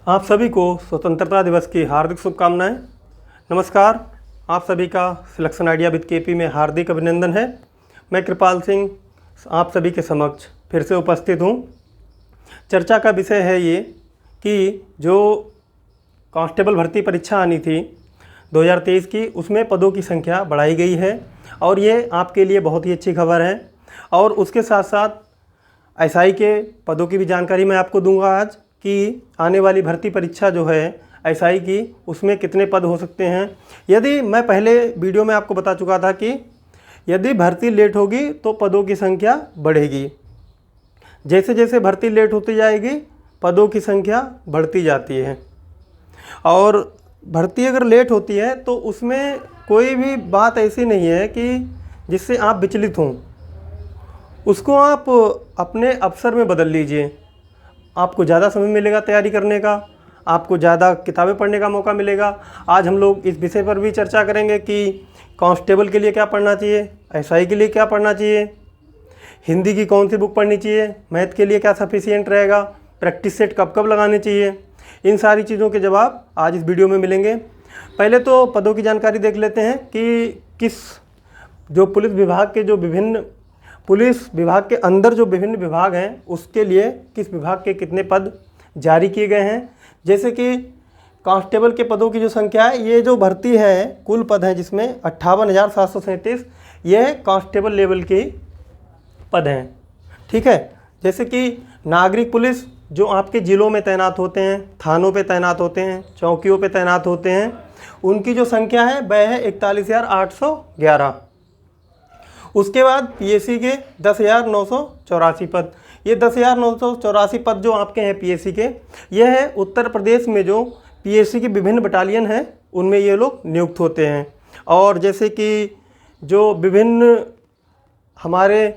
आप सभी को स्वतंत्रता दिवस की हार्दिक शुभकामनाएं। नमस्कार, आप सभी का सिलेक्शन आइडिया विद केपी में हार्दिक अभिनंदन है। मैं कृपाल सिंह आप सभी के समक्ष फिर से उपस्थित हूं। चर्चा का विषय है ये कि जो कांस्टेबल भर्ती परीक्षा आनी थी 2023 की, उसमें पदों की संख्या बढ़ाई गई है और ये आपके लिए बहुत ही अच्छी खबर है। और उसके साथ साथ एसआई के पदों की भी जानकारी मैं आपको दूंगा आज कि आने वाली भर्ती परीक्षा जो है एसआई की, उसमें कितने पद हो सकते हैं। यदि मैं पहले वीडियो में आपको बता चुका था कि यदि भर्ती लेट होगी तो पदों की संख्या बढ़ेगी। जैसे जैसे भर्ती लेट होती जाएगी पदों की संख्या बढ़ती जाती है। और भर्ती अगर लेट होती है तो उसमें कोई भी बात ऐसी नहीं है कि जिससे आप विचलित हों। उसको आप अपने अवसर में बदल लीजिए। आपको ज़्यादा समय मिलेगा तैयारी करने का, आपको ज़्यादा किताबें पढ़ने का मौका मिलेगा। आज हम लोग इस विषय पर भी चर्चा करेंगे कि कांस्टेबल के लिए क्या पढ़ना चाहिए, एसआई के लिए क्या पढ़ना चाहिए, हिंदी की कौन सी बुक पढ़नी चाहिए, मैथ के लिए क्या सफिशिएंट रहेगा, प्रैक्टिस सेट कब कब लगाने चाहिए। इन सारी चीज़ों के जवाब आज इस वीडियो में मिलेंगे। पहले तो पदों की जानकारी देख लेते हैं कि किस जो पुलिस विभाग के जो विभिन्न पुलिस विभाग के अंदर जो विभिन्न विभाग हैं उसके लिए किस विभाग के कितने पद जारी किए गए हैं। जैसे कि कांस्टेबल के पदों की जो संख्या है, ये जो भर्ती है कुल पद हैं जिसमें 58,737 ये कांस्टेबल लेवल के पद हैं। ठीक है। जैसे कि नागरिक पुलिस जो आपके ज़िलों में तैनात होते हैं, थानों पे तैनात होते हैं, चौकियों पे तैनात होते हैं, उनकी जो संख्या है वह है 41,811। उसके बाद पीएससी के 10,984 पद। ये 10,984 पद जो आपके हैं पीएससी के, यह है उत्तर प्रदेश में जो पीएससी के विभिन्न बटालियन हैं उनमें ये लोग नियुक्त होते हैं। और जैसे कि जो विभिन्न हमारे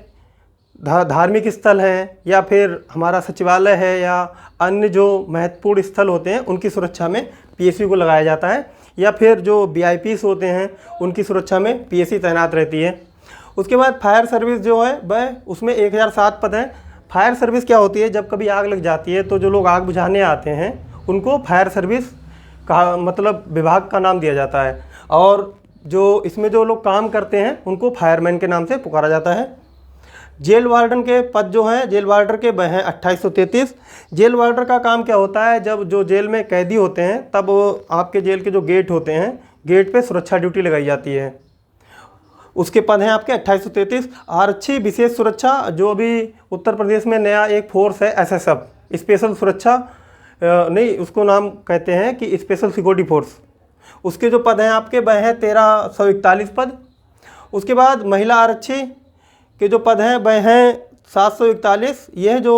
धार्मिक स्थल हैं या फिर हमारा सचिवालय है या अन्य जो महत्वपूर्ण स्थल होते हैं उनकी सुरक्षा में पीएससी को लगाया जाता है, या फिर जो वीआईपीस होते हैं उनकी सुरक्षा में पीएससी तैनात रहती है। उसके बाद फायर सर्विस जो है वह उसमें 1007 पद हैं। फायर सर्विस क्या होती है, जब कभी आग लग जाती है तो जो लोग आग बुझाने आते हैं उनको फायर सर्विस का मतलब विभाग का नाम दिया जाता है। और जो इसमें जो लोग काम करते हैं उनको फायरमैन के नाम से पुकारा जाता है। जेल वार्डन के पद जो हैं, जेल वार्डर के वह हैं 2833। जेल वार्डर का काम क्या होता है, जब जो जेल में कैदी होते हैं तब आपके जेल के जो गेट होते हैं, गेट पे सुरक्षा ड्यूटी लगाई जाती है। उसके पद हैं आपके 2833। आरक्षी विशेष सुरक्षा, जो अभी उत्तर प्रदेश में नया एक फोर्स है एसएसएफ, स्पेशल सुरक्षा नहीं उसको नाम कहते हैं कि स्पेशल सिक्योरिटी फोर्स, उसके जो पद हैं आपके वह हैं 1341 पद। उसके बाद महिला आरक्षी के जो पद हैं वह हैं 741। यह जो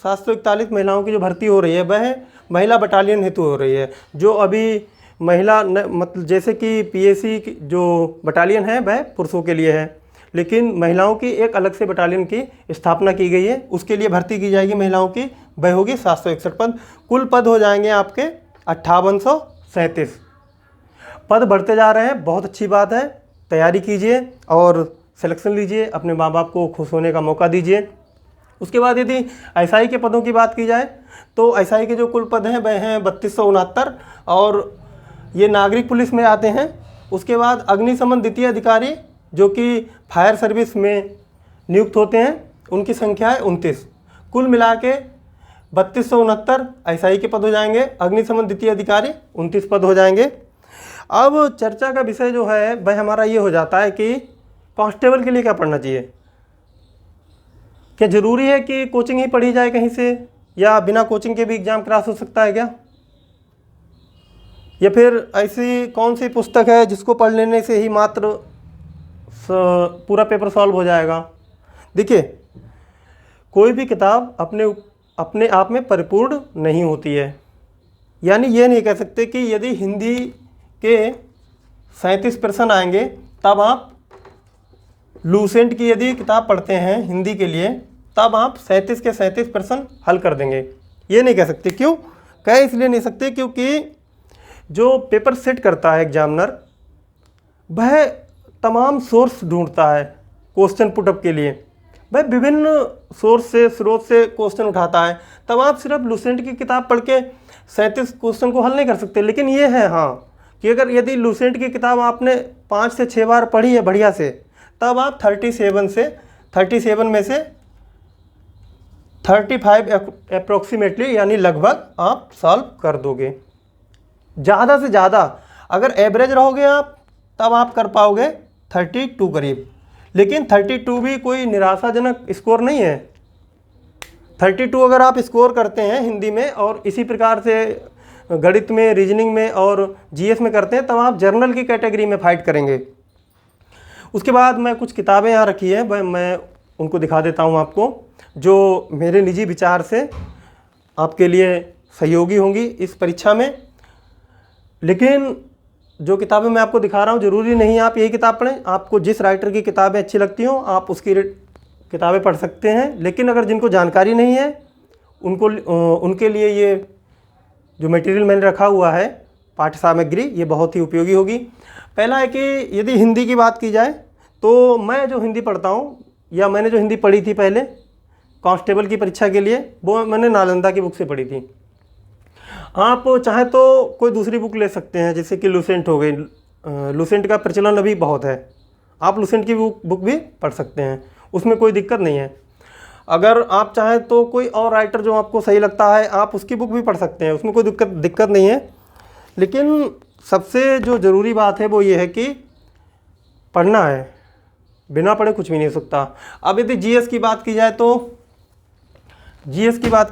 741 महिलाओं की जो भर्ती हो रही है वह महिला बटालियन हेतु हो रही है। जो अभी महिला मतलब जैसे कि पीएससी की जो बटालियन है वह पुरुषों के लिए है, लेकिन महिलाओं की एक अलग से बटालियन की स्थापना की गई है, उसके लिए भर्ती की जाएगी महिलाओं की, वह होगी 761 पद। कुल पद हो जाएंगे आपके 5837। पद बढ़ते जा रहे हैं, बहुत अच्छी बात है। तैयारी कीजिए और सिलेक्शन लीजिए, अपने माँ बाप को खुश होने का मौका दीजिए। उसके बाद यदि एसआई के पदों की बात की जाए तो एसआई के जो कुल पद हैं वह हैं 3269 और ये नागरिक पुलिस में आते हैं। उसके बाद अग्निशमन द्वितीय अधिकारी जो कि फायर सर्विस में नियुक्त होते हैं, उनकी संख्या है 29। कुल मिला के 3269 एसआई के पद हो जाएंगे। अग्निशमन द्वितीय अधिकारी 29 पद हो जाएंगे। अब चर्चा का विषय जो है वह हमारा ये हो जाता है कि कांस्टेबल के लिए क्या पढ़ना चाहिए। क्या ज़रूरी है कि कोचिंग ही पढ़ी जाए कहीं से, या बिना कोचिंग के भी एग्ज़ाम क्रैश हो सकता है क्या, या फिर ऐसी कौन सी पुस्तक है जिसको पढ़ लेने से ही मात्र पूरा पेपर सॉल्व हो जाएगा। देखिए, कोई भी किताब अपने आप में परिपूर्ण नहीं होती है। यानी ये नहीं कह सकते कि यदि हिंदी के 37 प्रश्न आएंगे तब आप लूसेंट की यदि किताब पढ़ते हैं हिंदी के लिए तब आप 37 के 37 प्रश्न हल कर देंगे, ये नहीं कह सकते। क्यों कह इसलिए नहीं सकते क्योंकि जो पेपर सेट करता है एग्जामिनर वह तमाम सोर्स ढूंढता है क्वेश्चन पुटअप के लिए। भाई विभिन्न सोर्स से स्रोत से क्वेश्चन उठाता है, तब आप सिर्फ लुसेंट की किताब पढ़ के 37 क्वेश्चन को हल नहीं कर सकते। लेकिन ये है हाँ कि अगर यदि लुसेंट की किताब आपने 5 से 6 बार पढ़ी है बढ़िया से, तब आप 37 में से 35 अप्रोक्सीमेटली यानी लगभग आप सॉल्व कर दोगे। ज़्यादा से ज़्यादा अगर एवरेज रहोगे आप, तब आप कर पाओगे 32 करीब। लेकिन 32 भी कोई निराशाजनक स्कोर नहीं है। 32 अगर आप स्कोर करते हैं हिंदी में और इसी प्रकार से गणित में, रीजनिंग में और जीएस में करते हैं, तब आप जर्नल की कैटेगरी में फाइट करेंगे। उसके बाद मैं कुछ किताबें यहाँ रखी है, मैं उनको दिखा देता हूँ आपको, जो मेरे निजी विचार से आपके लिए सहयोगी होंगी इस परीक्षा में। लेकिन जो किताबें मैं आपको दिखा रहा हूँ ज़रूरी नहीं आप यही किताब पढ़ें। आपको जिस राइटर की किताबें अच्छी लगती हों आप उसकी किताबें पढ़ सकते हैं। लेकिन अगर जिनको जानकारी नहीं है उनके लिए ये जो मटेरियल मैंने रखा हुआ है पाठ्य सामग्री, ये बहुत ही उपयोगी होगी। पहला है कि यदि हिंदी की बात की जाए तो मैं जो हिंदी पढ़ता हूँ या मैंने जो हिंदी पढ़ी थी पहले कांस्टेबल की परीक्षा के लिए, वो मैंने नालंदा की बुक से पढ़ी थी। आप चाहे तो कोई दूसरी बुक ले सकते हैं, जैसे कि लुसेंट हो गई। लुसेंट का प्रचलन अभी बहुत है, आप लुसेंट की बुक भी पढ़ सकते हैं, उसमें कोई दिक्कत नहीं है। अगर आप चाहें तो कोई और राइटर जो आपको सही लगता है आप उसकी बुक भी पढ़ सकते हैं, उसमें कोई दिक्कत नहीं है। लेकिन सबसे जो ज़रूरी बात है वो ये है कि पढ़ना है, बिना पढ़े कुछ भी नहीं हो सकता। अब यदि जीएस की बात की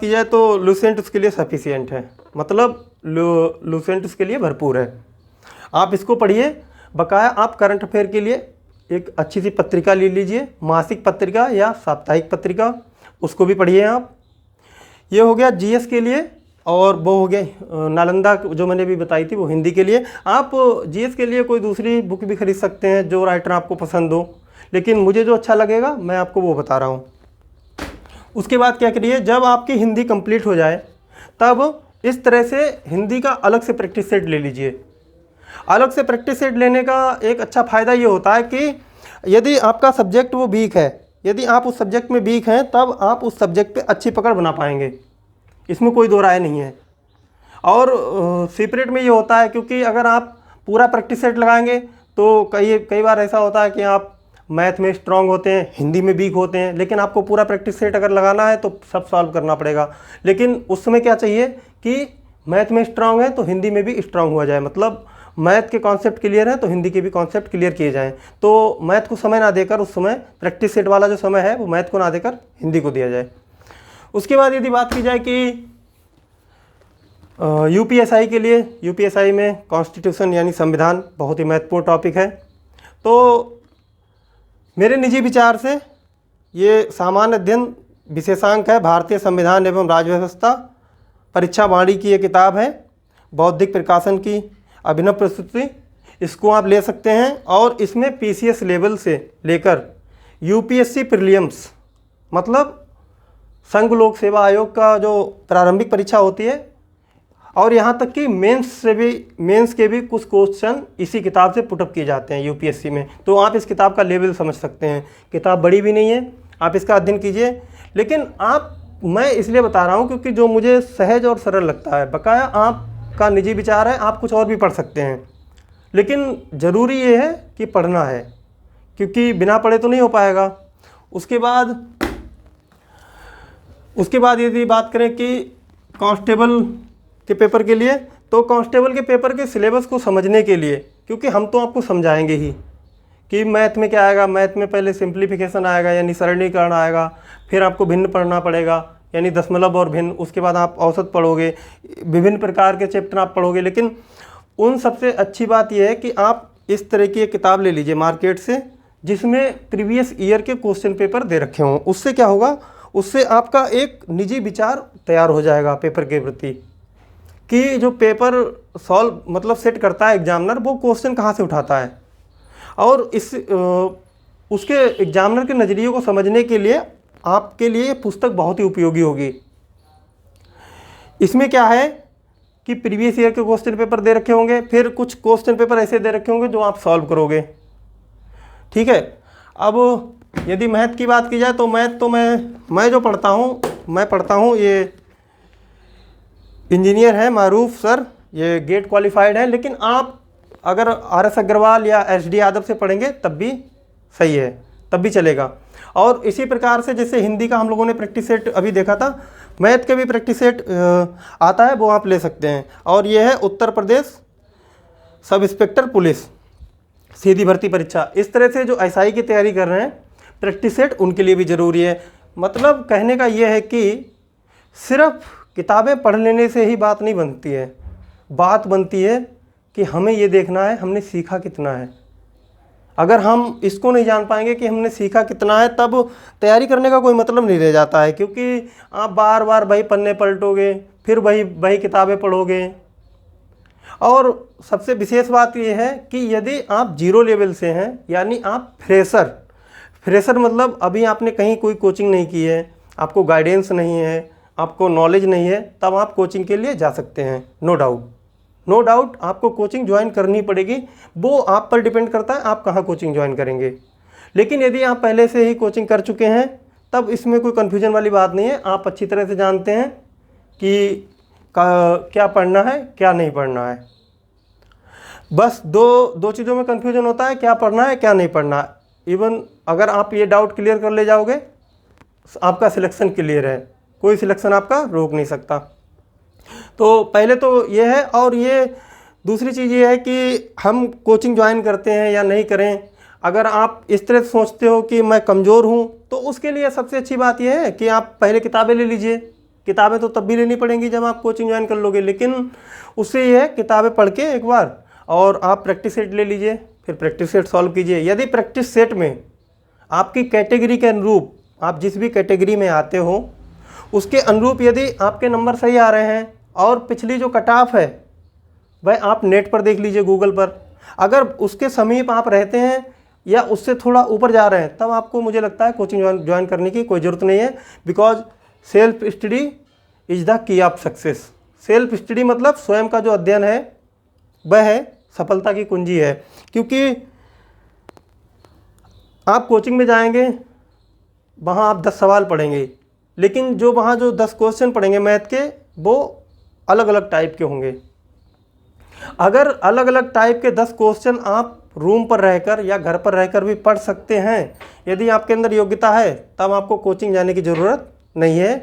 जाए तो लुसेंट उसके लिए सफिशिएंट है, मतलब लुसेंट उसके लिए भरपूर है। आप इसको पढ़िए। बकाया आप करंट अफेयर के लिए एक अच्छी सी पत्रिका ले लीजिए, मासिक पत्रिका या साप्ताहिक पत्रिका, उसको भी पढ़िए आप। ये हो गया जीएस के लिए। और वो हो गया नालंदा जो मैंने भी बताई थी वो हिंदी के लिए। आप जीएस के लिए कोई दूसरी बुक भी खरीद सकते हैं जो राइटर आपको पसंद हो, लेकिन मुझे जो अच्छा लगेगा मैं आपको वो बता रहा हूँ। उसके बाद क्या करिए, जब आपकी हिंदी कंप्लीट हो जाए तब इस तरह से हिंदी का अलग से प्रैक्टिस सेट ले लीजिए। अलग से प्रैक्टिस सेट लेने का एक अच्छा फ़ायदा ये होता है कि यदि आपका सब्जेक्ट वो वीक है, यदि आप उस सब्जेक्ट में वीक हैं, तब आप उस सब्जेक्ट पे अच्छी पकड़ बना पाएंगे, इसमें कोई दो राय नहीं है। और सेपरेट में ये होता है क्योंकि अगर आप पूरा प्रैक्टिस सेट लगाएंगे तो कई बार ऐसा होता है कि आप मैथ में स्ट्रांग होते हैं, हिंदी में वीक होते हैं, लेकिन आपको पूरा प्रैक्टिस सेट अगर लगाना है तो सब सॉल्व करना पड़ेगा। लेकिन उस समय क्या चाहिए कि मैथ में स्ट्रांग है तो हिंदी में भी स्ट्रांग हुआ जाए, मतलब मैथ के कॉन्सेप्ट क्लियर है तो हिंदी के भी कॉन्सेप्ट क्लियर किए जाएं। तो मैथ को समय ना देकर उस समय प्रैक्टिस सेट वाला जो समय है वो मैथ को ना देकर हिंदी को दिया जाए। उसके बाद यदि बात की जाए कि यूपीएसआई के लिए, यूपीएसआई में कॉन्स्टिट्यूशन यानी संविधान बहुत ही महत्वपूर्ण टॉपिक है। तो मेरे निजी विचार से ये सामान्य अध्ययन विशेषांक है, भारतीय संविधान एवं राज्य व्यवस्था, परीक्षा वाणी की ये किताब है, बौद्धिक प्रकाशन की अभिनव प्रस्तुति। इसको आप ले सकते हैं और इसमें पीसीएस लेवल से लेकर यूपीएससी प्रीलिम्स, मतलब संघ लोक सेवा आयोग का जो प्रारंभिक परीक्षा होती है, और यहाँ तक कि मेंस के भी कुछ क्वेश्चन इसी किताब से पुटअप किए जाते हैं यूपीएससी में। तो आप इस किताब का लेवल समझ सकते हैं। किताब बड़ी भी नहीं है, आप इसका अध्ययन कीजिए। लेकिन मैं इसलिए बता रहा हूँ क्योंकि जो मुझे सहज और सरल लगता है। बकाया आपका निजी विचार है, आप कुछ और भी पढ़ सकते हैं, लेकिन ज़रूरी ये है कि पढ़ना है, क्योंकि बिना पढ़े तो नहीं हो पाएगा। उसके बाद यदि बात करें कि कांस्टेबल के पेपर के लिए, तो कांस्टेबल के पेपर के सिलेबस को समझने के लिए, क्योंकि हम तो आपको समझाएंगे ही कि मैथ में क्या आएगा। मैथ में पहले सिंप्लीफिकेशन आएगा यानी सरलीकरण आएगा, फिर आपको भिन्न पढ़ना पड़ेगा यानी दशमलव और भिन्न, उसके बाद आप औसत पढ़ोगे, विभिन्न प्रकार के चैप्टर आप पढ़ोगे। लेकिन उन सबसे अच्छी बात यह है कि आप इस तरह की एक किताब ले लीजिए मार्केट से जिसमें प्रीवियस ईयर के क्वेश्चन पेपर दे रखे हों। उससे क्या होगा, उससे आपका एक निजी विचार तैयार हो जाएगा पेपर के प्रति कि जो पेपर सॉल्व मतलब सेट करता है एग्जामिनर, वो क्वेश्चन कहाँ से उठाता है। और उसके एग्जामिनर के नज़रिए को समझने के लिए आपके लिए ये पुस्तक बहुत ही उपयोगी होगी। इसमें क्या है कि प्रीवियस ईयर के क्वेश्चन पेपर दे रखे होंगे, फिर कुछ क्वेश्चन पेपर ऐसे दे रखे होंगे जो आप सॉल्व करोगे। ठीक है। अब यदि मैथ की बात की जाए तो मैथ तो मैं जो पढ़ता हूँ ये इंजीनियर है मारूफ सर, ये गेट क्वालिफाइड है, लेकिन आप अगर RS अग्रवाल या SD यादव से पढ़ेंगे तब भी सही है, तब भी चलेगा। और इसी प्रकार से जैसे हिंदी का हम लोगों ने प्रैक्टिस सेट अभी देखा था, मैथ के भी प्रैक्टिस सेट आता है, वो आप ले सकते हैं। और ये है Uttar Pradesh sub inspector police सीधी भर्ती परीक्षा। इस तरह से जो SI की तैयारी कर रहे हैं, प्रैक्टिस सेट उनके लिए भी ज़रूरी है। मतलब कहने का ये है कि सिर्फ किताबें पढ़ लेने से ही बात नहीं बनती है, बात बनती है कि हमें ये देखना है हमने सीखा कितना है। अगर हम इसको नहीं जान पाएंगे कि हमने सीखा कितना है, तब तैयारी करने का कोई मतलब नहीं रह जाता है, क्योंकि आप बार बार वही पन्ने पलटोगे, फिर वही किताबें पढ़ोगे। और सबसे विशेष बात यह है कि यदि आप 0 लेवल से हैं, यानी आप फ्रेशर मतलब अभी आपने कहीं कोई कोचिंग नहीं की है, आपको गाइडेंस नहीं है, आपको नॉलेज नहीं है, तब आप कोचिंग के लिए जा सकते हैं। नो डाउट आपको कोचिंग ज्वाइन करनी पड़ेगी, वो आप पर डिपेंड करता है आप कहाँ कोचिंग ज्वाइन करेंगे। लेकिन यदि आप पहले से ही कोचिंग कर चुके हैं तब इसमें कोई कन्फ्यूजन वाली बात नहीं है। आप अच्छी तरह से जानते हैं कि क्या पढ़ना है क्या नहीं पढ़ना है। बस दो चीज़ों में कन्फ्यूजन होता है, क्या पढ़ना है क्या नहीं पढ़ना है। इवन अगर आप ये डाउट क्लियर कर ले जाओगे, आपका सिलेक्शन क्लियर है, कोई सिलेक्शन आपका रोक नहीं सकता। तो पहले तो ये है। और ये दूसरी चीज़ ये है कि हम कोचिंग ज्वाइन करते हैं या नहीं करें, अगर आप इस तरह से सोचते हो कि मैं कमज़ोर हूँ, तो उसके लिए सबसे अच्छी बात यह है कि आप पहले किताबें ले लीजिए। किताबें तो तब भी लेनी पड़ेंगी जब आप कोचिंग ज्वाइन कर लोगे, लेकिन उससे ये है किताबें पढ़ के एक बार और आप प्रैक्टिस सेट ले लीजिए, फिर प्रैक्टिस सेट सॉल्व कीजिए। यदि प्रैक्टिस सेट में आपकी कैटेगरी के अनुरूप, आप जिस भी कैटेगरी में आते हो उसके अनुरूप यदि आपके नंबर सही आ रहे हैं, और पिछली जो कट ऑफ है वह आप नेट पर देख लीजिए, गूगल पर, अगर उसके समीप आप रहते हैं या उससे थोड़ा ऊपर जा रहे हैं, तब आपको मुझे लगता है कोचिंग ज्वाइन करने की कोई ज़रूरत नहीं है। Because self study is the key of success. Self study मतलब स्वयं का जो अध्ययन है वह है सफलता की कुंजी है। क्योंकि आप कोचिंग में जाएंगे, वहाँ आप 10 सवाल पढ़ेंगे, लेकिन वहाँ जो 10 क्वेश्चन पढ़ेंगे मैथ के, वो अलग अलग टाइप के होंगे। अगर अलग अलग टाइप के 10 क्वेश्चन आप रूम पर रहकर या घर पर रहकर भी पढ़ सकते हैं, यदि आपके अंदर योग्यता है, तब आपको कोचिंग जाने की ज़रूरत नहीं है।